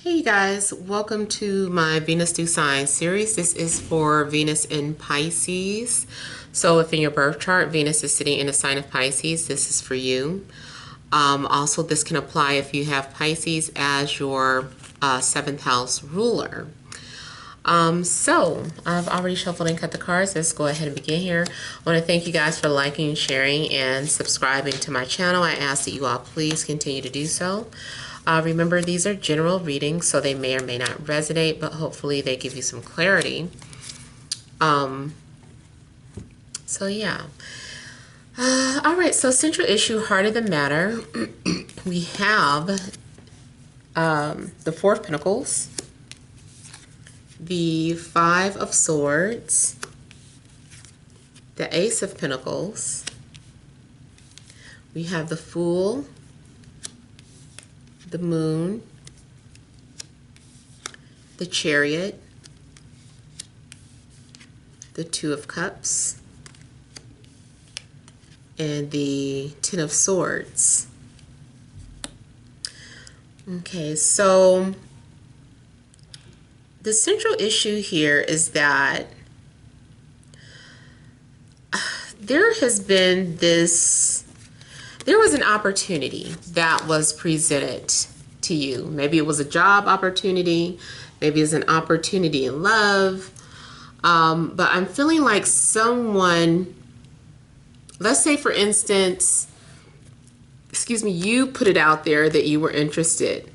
Hey you guys, welcome to my Venus through Signs series. This is for Venus in Pisces. So if in your birth chart, Venus is sitting in the sign of Pisces, this is for you. Also, this can apply if you have Pisces as your 7th house ruler. So I've already shuffled and cut the cards. Let's go ahead and begin here. I want to thank you guys for liking, sharing, and subscribing to my channel. I ask that you all please continue to do so. Remember, these are general readings, so they may or may not resonate, but hopefully they give you some clarity. So yeah. All right, so central issue, heart of the matter. We have the Four of Pentacles, the Five of Swords, the Ace of Pentacles. We have the Fool, the Moon, the Chariot, the Two of Cups, and the Ten of Swords. Okay, so the central issue here is that there was an opportunity that was presented to you. Maybe it was a job opportunity, maybe it's an opportunity in love, but I'm feeling like someone, let's say for instance, you put it out there that you were interested.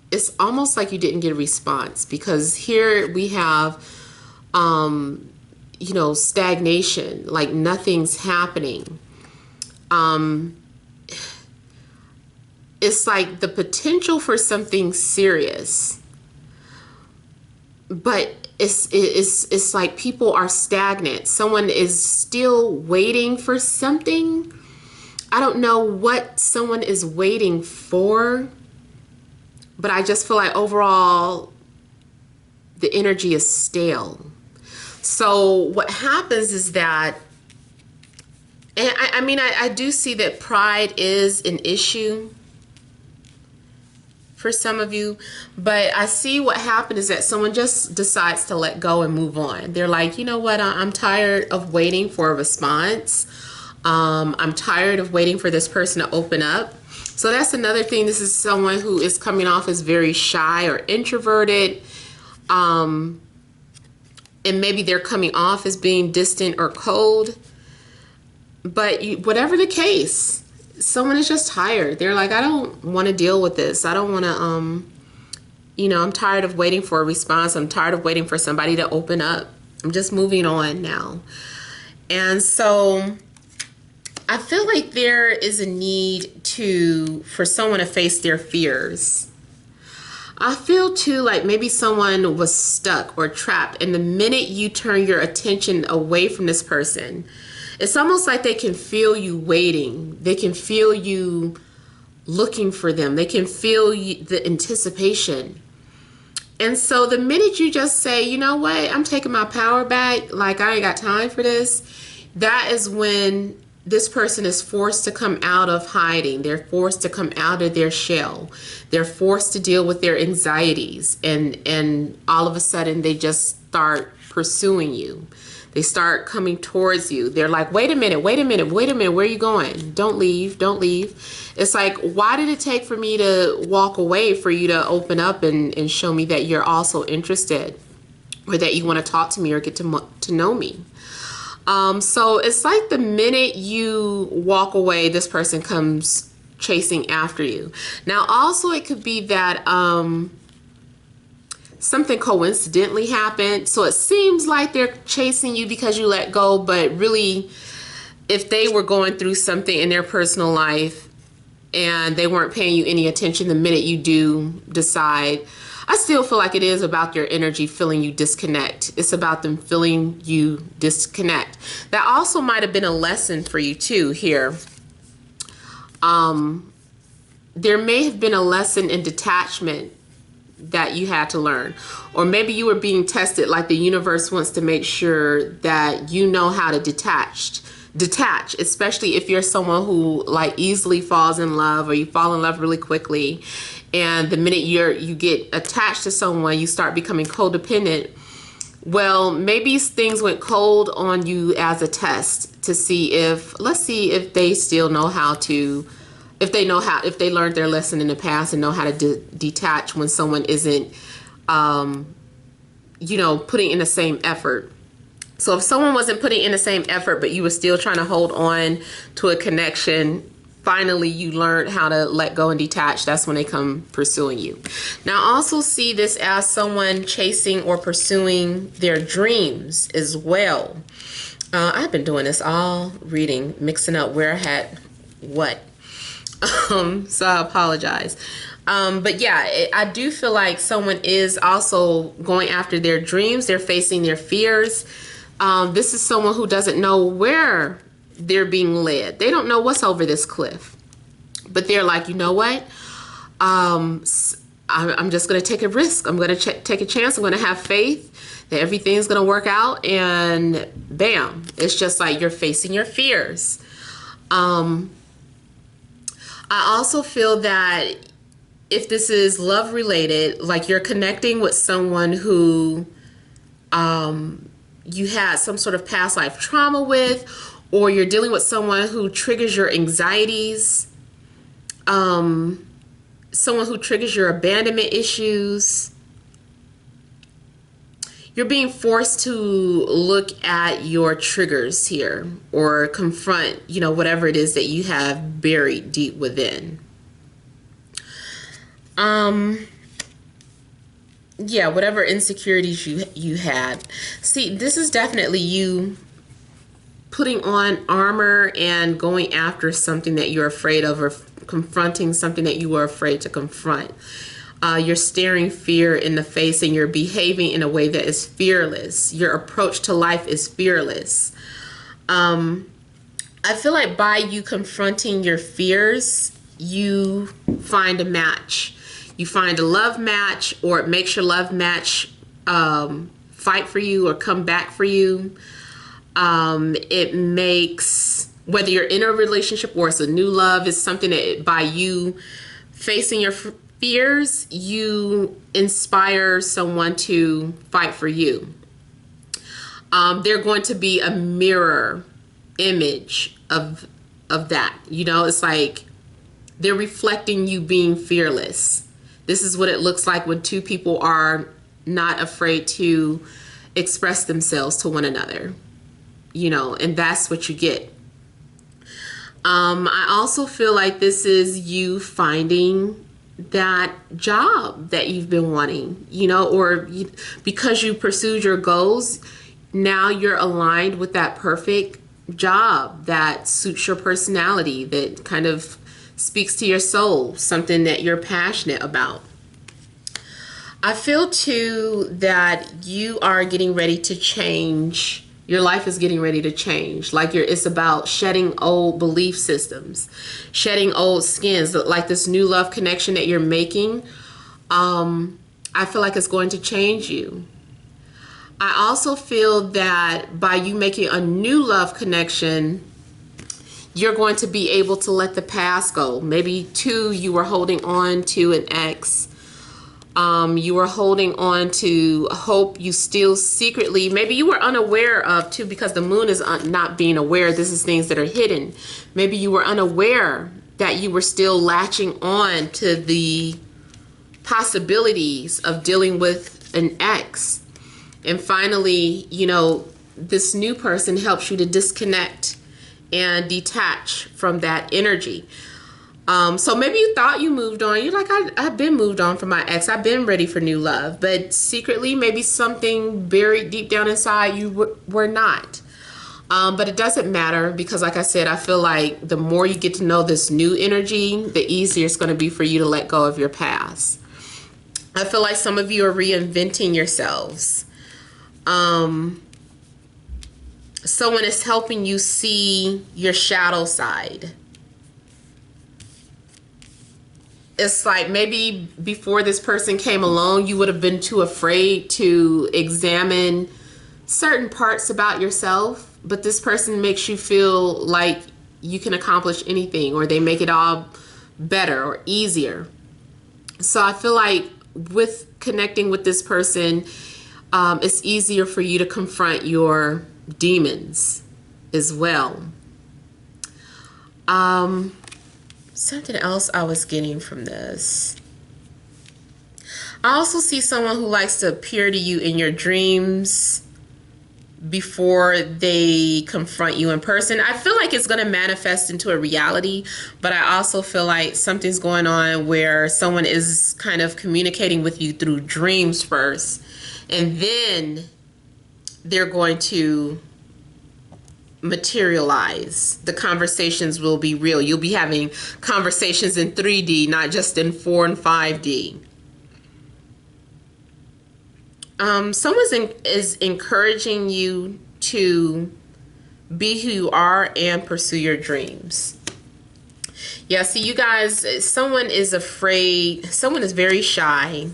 It's almost like you didn't get a response, because here we have stagnation, like nothing's happening. It's like the potential for something serious, but it's like people are stagnant. Someone is still waiting for something. I don't know what someone is waiting for, but I just feel like overall the energy is stale. So what happens is that, and I do see that pride is an issue for some of you, but I see what happened is that someone just decides to let go and move on. They're like, you know what, I'm tired of waiting for a response. I'm tired of waiting for this person to open up. So that's another thing. This is someone who is coming off as very shy or introverted. And maybe they're coming off as being distant or cold. But whatever the case, someone is just tired. They're like, I don't want to deal with this. I don't want to, I'm tired of waiting for a response. I'm tired of waiting for somebody to open up. I'm just moving on now. And so I feel like there is a need for someone to face their fears. I feel too like maybe someone was stuck or trapped, and the minute you turn your attention away from this person, it's almost like they can feel you waiting. They can feel you looking for them. They can feel the anticipation. And so the minute you just say, you know what, I'm taking my power back, like I ain't got time for this, that is when this person is forced to come out of hiding. They're forced to come out of their shell. They're forced to deal with their anxieties. And all of a sudden they just start pursuing you. They start coming towards you. They're like, wait a minute, where are you going? Don't leave. It's like, why did it take for me to walk away for you to open up and show me that you're also interested, or that you want to talk to me or get to know me? So it's like the minute you walk away, this person comes chasing after you. Now, also it could be that something coincidentally happened. So it seems like they're chasing you because you let go, but really, if they were going through something in their personal life and they weren't paying you any attention, the minute you do decide, I still feel like it is about their energy feeling you disconnect. It's about them feeling you disconnect. That also might have been a lesson for you too here. There may have been a lesson in detachment that you had to learn, or maybe you were being tested, like the universe wants to make sure that you know how to detach, especially if you're someone who like easily falls in love, or you fall in love really quickly And the minute you get attached to someone, you start becoming codependent. Well, maybe things went cold on you as a test to see if, let's see if they still know how to, if they learned their lesson in the past and know how to detach when someone isn't, putting in the same effort. So if someone wasn't putting in the same effort, but you were still trying to hold on to a connection, finally you learned how to let go and detach. That's when they come pursuing you. Now I also see this as someone chasing or pursuing their dreams as well. I've been doing this all reading, mixing up where I had what. So I apologize. But yeah, I do feel like someone is also going after their dreams. They're facing their fears. This is someone who doesn't know where they're being led. They don't know what's over this cliff. But they're like, you know what? I'm just going to take a risk. I'm going to take a chance. I'm going to have faith that everything's going to work out. And bam, it's just like you're facing your fears. I also feel that if this is love related, like you're connecting with someone who you had some sort of past life trauma with, or you're dealing with someone who triggers your anxieties, someone who triggers your abandonment issues. You're being forced to look at your triggers here or confront, whatever it is that you have buried deep within. Yeah, whatever insecurities you had. See, this is definitely you putting on armor and going after something that you're afraid of, or confronting something that you were afraid to confront. You're staring fear in the face and you're behaving in a way that is fearless. Your approach to life is fearless. I feel like by you confronting your fears, you find a match. You find a love match, or it makes your love match fight for you or come back for you. It makes, whether you're in a relationship or it's a new love, is something that by you facing your fears, you inspire someone to fight for you. They're going to be a mirror image of that. It's like they're reflecting you being fearless. This is what it looks like when two people are not afraid to express themselves to one another, and that's what you get. I also feel like this is you finding that job that you've been wanting, because you pursued your goals, now you're aligned with that perfect job that suits your personality, that kind of speaks to your soul, something that you're passionate about. I feel too that you are getting ready to change. Your life is getting ready to change. Like it's about shedding old belief systems, shedding old skins. Like this new love connection that you're making, I feel like it's going to change you. I also feel that by you making a new love connection, you're going to be able to let the past go. Maybe too, you were holding on to an ex. You were holding on to hope you still secretly, maybe you were unaware of too, because the moon is not being aware. This is things that are hidden. Maybe you were unaware that you were still latching on to the possibilities of dealing with an ex. And finally, this new person helps you to disconnect and detach from that energy. So maybe you thought you moved on. You're like, I've been moved on from my ex. I've been ready for new love. But secretly, maybe something buried deep down inside you were not. But it doesn't matter, because like I said, I feel like the more you get to know this new energy, the easier it's going to be for you to let go of your past. I feel like some of you are reinventing yourselves. Someone is helping you see your shadow side. It's like maybe before this person came along, you would have been too afraid to examine certain parts about yourself, but this person makes you feel like you can accomplish anything, or they make it all better or easier. So I feel like with connecting with this person, it's easier for you to confront your demons as well. Something else I was getting from this. I also see someone who likes to appear to you in your dreams before they confront you in person. I feel like it's going to manifest into a reality, but I also feel like something's going on where someone is kind of communicating with you through dreams first, and then they're going to materialize. The conversations will be real. You'll be having conversations in 3D, not just in 4 and 5D. Someone is encouraging you to be who you are and pursue your dreams. Yeah, see, you guys, someone is afraid, someone is very shy,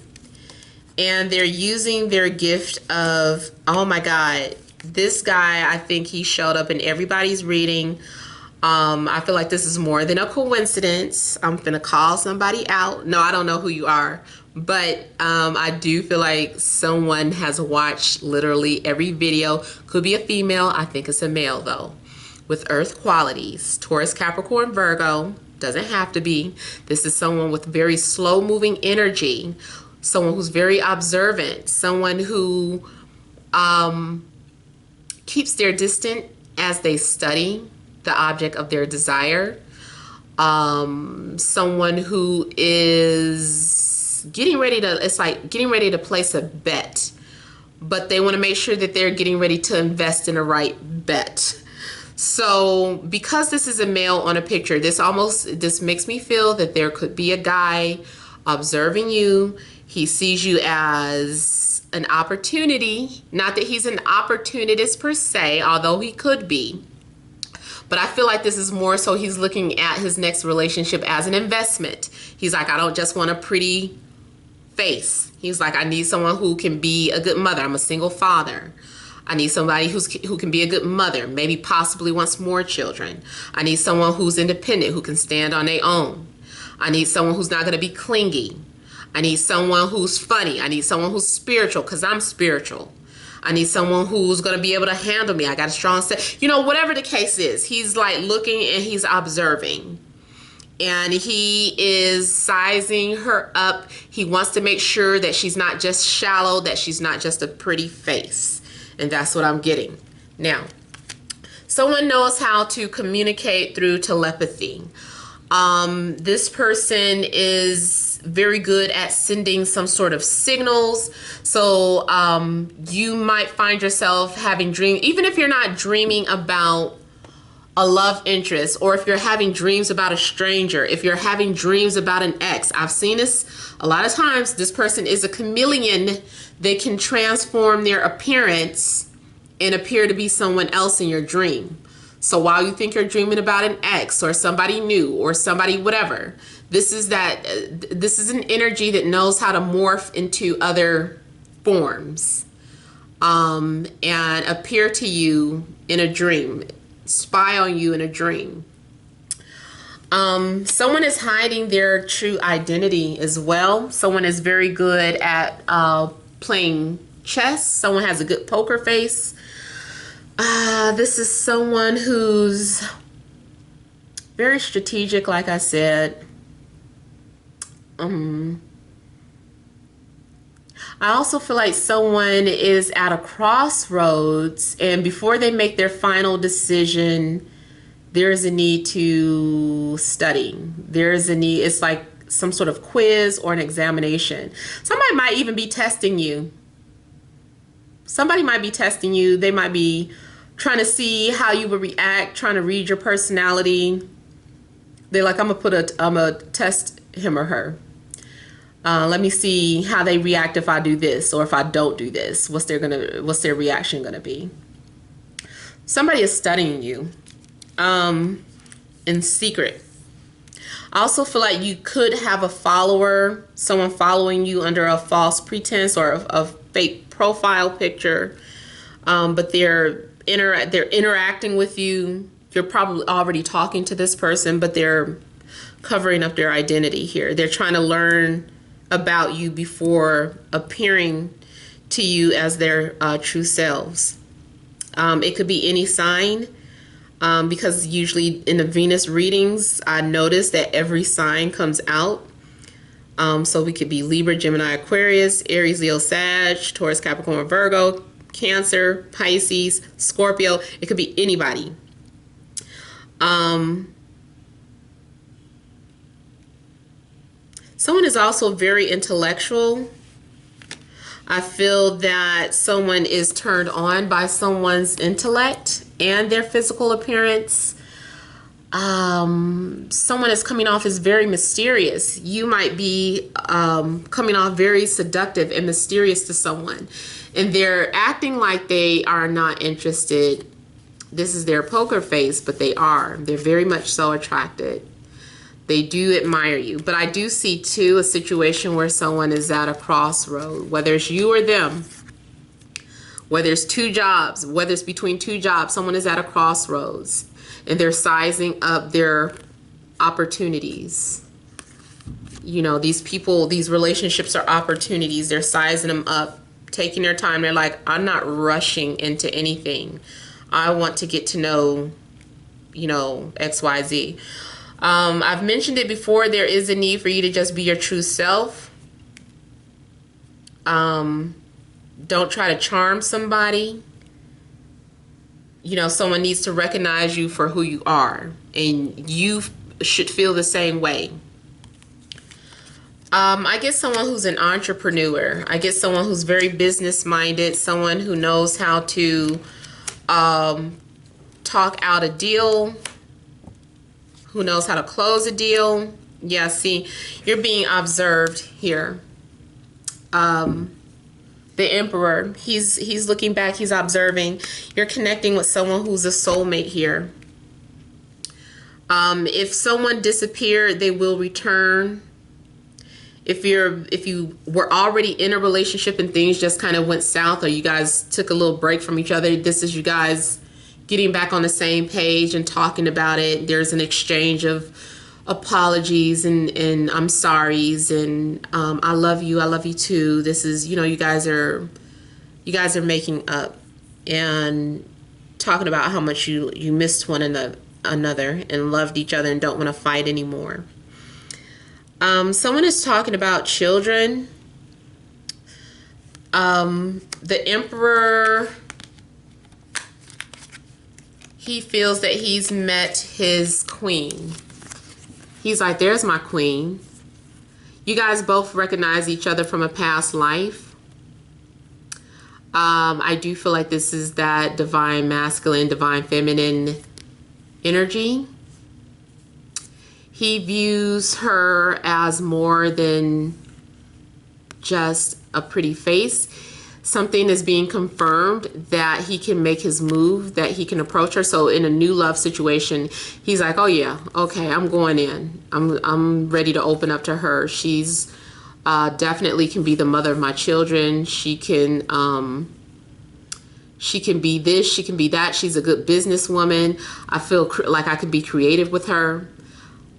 and they're using their gift of, oh my God, this guy, I think he showed up in everybody's reading. I feel like this is more than a coincidence. I'm gonna call somebody out. No, I don't know who you are, but I do feel like someone has watched literally every video. Could be a female. I think it's a male though, with earth qualities. Taurus, Capricorn, Virgo. Doesn't have to be. This is someone with very slow moving energy. Someone who's very observant. Someone who keeps their distance as they study the object of their desire. Someone who is getting ready to, it's like getting ready to place a bet, but they want to make sure that they're getting ready to invest in the right bet. So because this is a male on a picture, this makes me feel that there could be a guy observing you. He sees you as an opportunity. Not that he's an opportunist per se, although he could be. But I feel like this is more so he's looking at his next relationship as an investment. He's like, I don't just want a pretty face. He's like, I need someone who can be a good mother. I'm a single father. I need somebody who can be a good mother, maybe possibly wants more children. I need someone who's independent, who can stand on their own. I need someone who's not going to be clingy. I need someone who's funny. I need someone who's spiritual, because I'm spiritual. I need someone who's going to be able to handle me. I got a strong set. You know, whatever the case is, he's like looking and he's observing. And he is sizing her up. He wants to make sure that she's not just shallow, that she's not just a pretty face. And that's what I'm getting. Now, someone knows how to communicate through telepathy. This person is very good at sending some sort of signals. So you might find yourself having dreams, even if you're not dreaming about a love interest, or if you're having dreams about a stranger, if you're having dreams about an ex. I've seen this a lot of times. This person is a chameleon. They can transform their appearance and appear to be someone else in your dream. So while you think you're dreaming about an ex or somebody new or somebody whatever, this is an energy that knows how to morph into other forms and appear to you in a dream, spy on you in a dream. Someone is hiding their true identity as well. Someone is very good at playing chess. Someone has a good poker face. This is someone who's very strategic, like I said. I also feel like someone is at a crossroads, and before they make their final decision, there's a need to study. There's a need, it's like some sort of quiz or an examination. Somebody might even be testing you. Somebody might be testing you. They might be trying to see how you would react, trying to read your personality. They're like, I'm gonna test him or her. Let me see how they react if I do this or if I don't do this. What's their reaction gonna be? Somebody is studying you in secret. I also feel like you could have a follower, someone following you under a false pretense or a fake profile picture, but they're interacting with you. You're probably already talking to this person, but they're covering up their identity here. They're trying to learn about you before appearing to you as their true selves. It could be any sign, because usually in the Venus readings, I notice that every sign comes out. So we could be Libra, Gemini, Aquarius, Aries, Leo, Sag, Taurus, Capricorn, Virgo, Cancer, Pisces, Scorpio. It could be anybody. Someone is also very intellectual. I feel that someone is turned on by someone's intellect and their physical appearance. Someone is coming off as very mysterious. You might be coming off very seductive and mysterious to someone, and they're acting like they are not interested. This is their poker face, but they are. They're very much so attracted. They do admire you. But I do see, too, a situation where someone is at a crossroad, whether it's you or them, whether it's two jobs, whether it's between two jobs, someone is at a crossroads and they're sizing up their opportunities. You know, these people, these relationships are opportunities. They're sizing them up, taking their time. They're like, I'm not rushing into anything. I want to get to know, you know, XYZ. I've mentioned it before. There is a need for you to just be your true self. Don't try to charm somebody. You know, someone needs to recognize you for who you are, and you should feel the same way. I get someone who's an entrepreneur. I get someone who's very business minded, someone who knows how to talk out a deal, who knows how to close a deal. Yeah, see, you're being observed here. The Emperor, he's looking back, he's observing. You're connecting with someone who's a soulmate here. If someone disappeared, they will return. If you were already in a relationship and things just kind of went south, or you guys took a little break from each other, this is you guys getting back on the same page and talking about it. There's an exchange of apologies and I'm sorries and I love you too. This is, you know, you guys are making up and talking about how much you missed one another and loved each other and don't want to fight anymore. Someone is talking about children. The Emperor, he feels that he's met his queen. He's like, there's my queen. You guys both recognize each other from a past life. I do feel like this is that divine masculine, divine feminine energy. He views her as more than just a pretty face. Something is being confirmed that he can make his move, that he can approach her. So in a new love situation, he's like, oh yeah, okay, I'm going in. I'm ready to open up to her. She's definitely can be the mother of my children. She can be this, she can be that. She's a good businesswoman. I feel like I could be creative with her.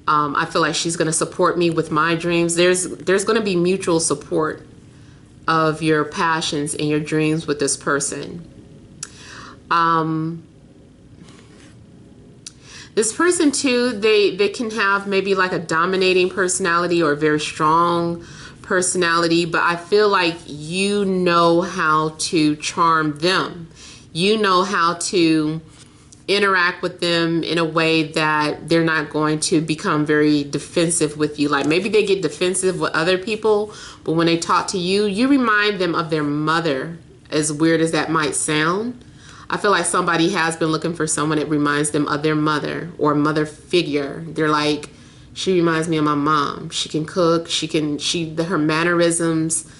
I feel like she's going to support me with my dreams. There's going to be mutual support of your passions and your dreams with this person. This person too, they can have maybe like a dominating personality or a very strong personality, but I feel like you know how to charm them. You know how to interact with them in a way that they're not going to become very defensive with you. Like maybe they get defensive with other people, but when they talk to you, you remind them of their mother, as weird as that might sound. I feel like somebody has been looking for someone that reminds them of their mother or mother figure. They're like, she reminds me of my mom. She can cook, her mannerisms,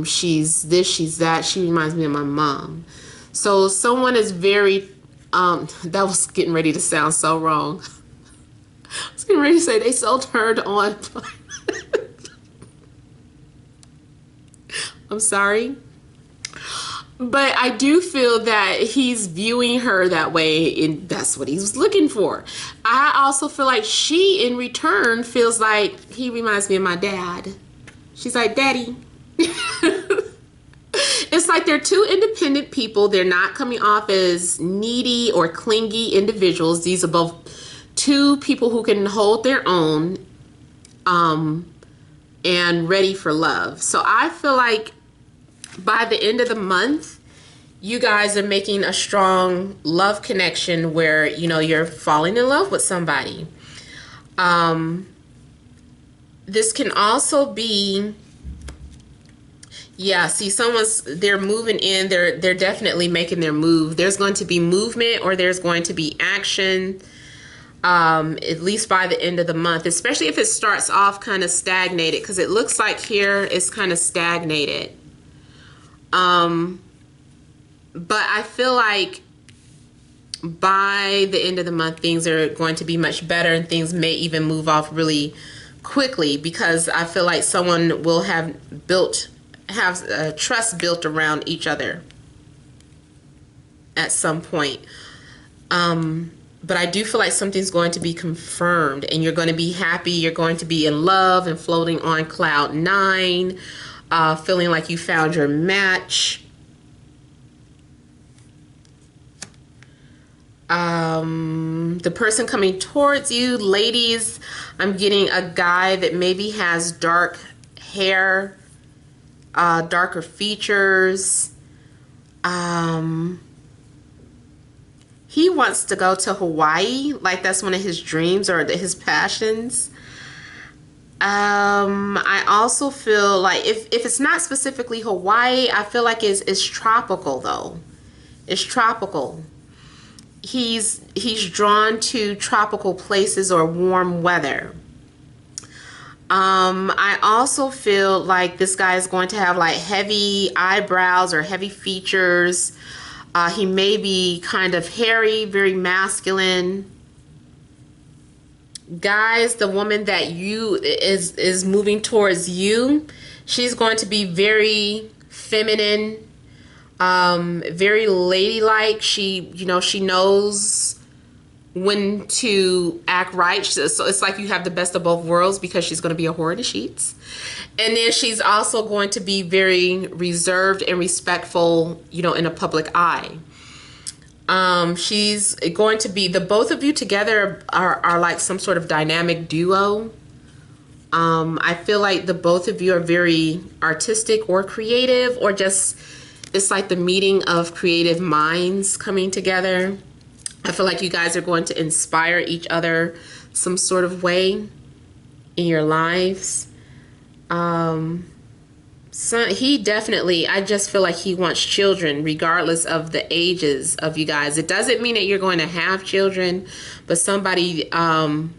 she's this, she's that. She reminds me of my mom. So someone is very that was getting ready to sound so wrong. I was getting ready to say they so turned on. I'm sorry. But I do feel that he's viewing her that way, and that's what he was looking for. I also feel like she, in return, feels like he reminds me of my dad. She's like, Daddy. It's like they're two independent people. They're not coming off as needy or clingy individuals. These are both two people who can hold their own, and ready for love. So I feel like by the end of the month, you guys are making a strong love connection where, you know, you're falling in love with somebody. This can also be, yeah, see, they're moving in, they're definitely making their move. There's going to be movement, or there's going to be action, at least by the end of the month, especially if it starts off kind of stagnated, because it looks like here it's kind of stagnated. But I feel like by the end of the month, things are going to be much better, and things may even move off really quickly, because I feel like someone will have trust built around each other at some point. But I do feel like something's going to be confirmed, and you're going to be happy. You're going to be in love and floating on cloud 9, feeling like you found your match. The person coming towards you, ladies, I'm getting a guy that maybe has dark hair, darker features. He wants to go to Hawaii, like that's one of his dreams or his passions. I also feel like if it's not specifically Hawaii, I feel like it's tropical though. It's tropical. He's drawn to tropical places or warm weather. I also feel like this guy is going to have like heavy eyebrows or heavy features. He may be kind of hairy, very masculine. Guys, the woman that is moving towards you, she's going to be very feminine, very ladylike. She knows when to act right. So it's like you have the best of both worlds, because she's going to be a whore in the sheets. And then she's also going to be very reserved and respectful, in a public eye. She's going to be, the both of you together are like some sort of dynamic duo. I feel like the both of you are very artistic or creative, or just, it's like the meeting of creative minds coming together. I feel like you guys are going to inspire each other some sort of way in your lives. So he definitely, I just feel like he wants children regardless of the ages of you guys. It doesn't mean that you're going to have children, but somebody, the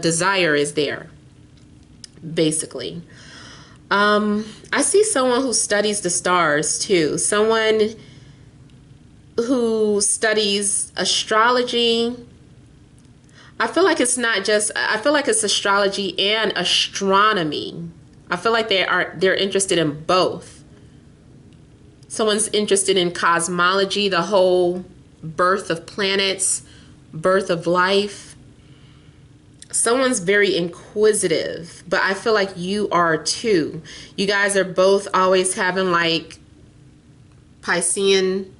desire is there, basically. I see someone who studies the stars too. Someone who studies astrology. I feel like it's not just, I feel like it's astrology and astronomy. I feel like they're interested in both. Someone's interested in cosmology, the whole birth of planets, birth of life. Someone's very inquisitive, but I feel like you are too. You guys are both always having like Piscean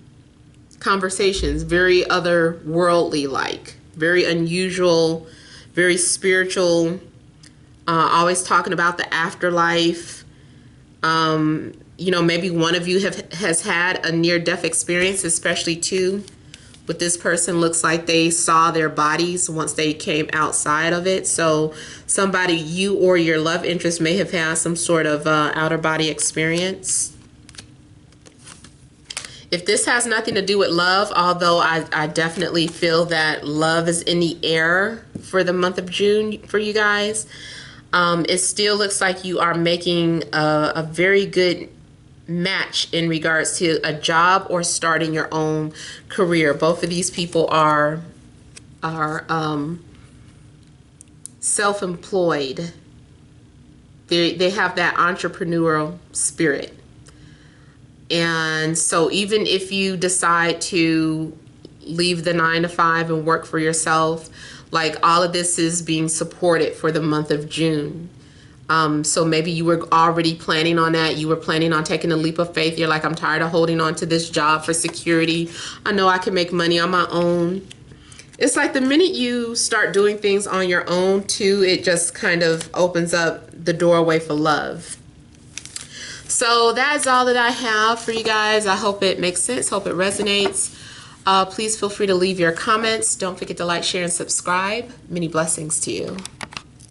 conversations, very otherworldly, like very unusual, very spiritual, always talking about the afterlife. Maybe one of you has had a near-death experience, especially too with this person. Looks like they saw their bodies once they came outside of it. So somebody, you or your love interest, may have had some sort of outer body experience. If this has nothing to do with love, although I definitely feel that love is in the air for the month of June for you guys, it still looks like you are making a very good match in regards to a job or starting your own career. Both of these people are self-employed. They have that entrepreneurial spirit. And so even if you decide to leave the 9-to-5 and work for yourself, like all of this is being supported for the month of June. So maybe you were already planning on that. You were planning on taking a leap of faith. You're like, I'm tired of holding on to this job for security. I know I can make money on my own. It's like the minute you start doing things on your own too, it just kind of opens up the doorway for love. So that's all that I have for you guys. I hope it makes sense. Hope it resonates. Please feel free to leave your comments. Don't forget to like, share, and subscribe. Many blessings to you.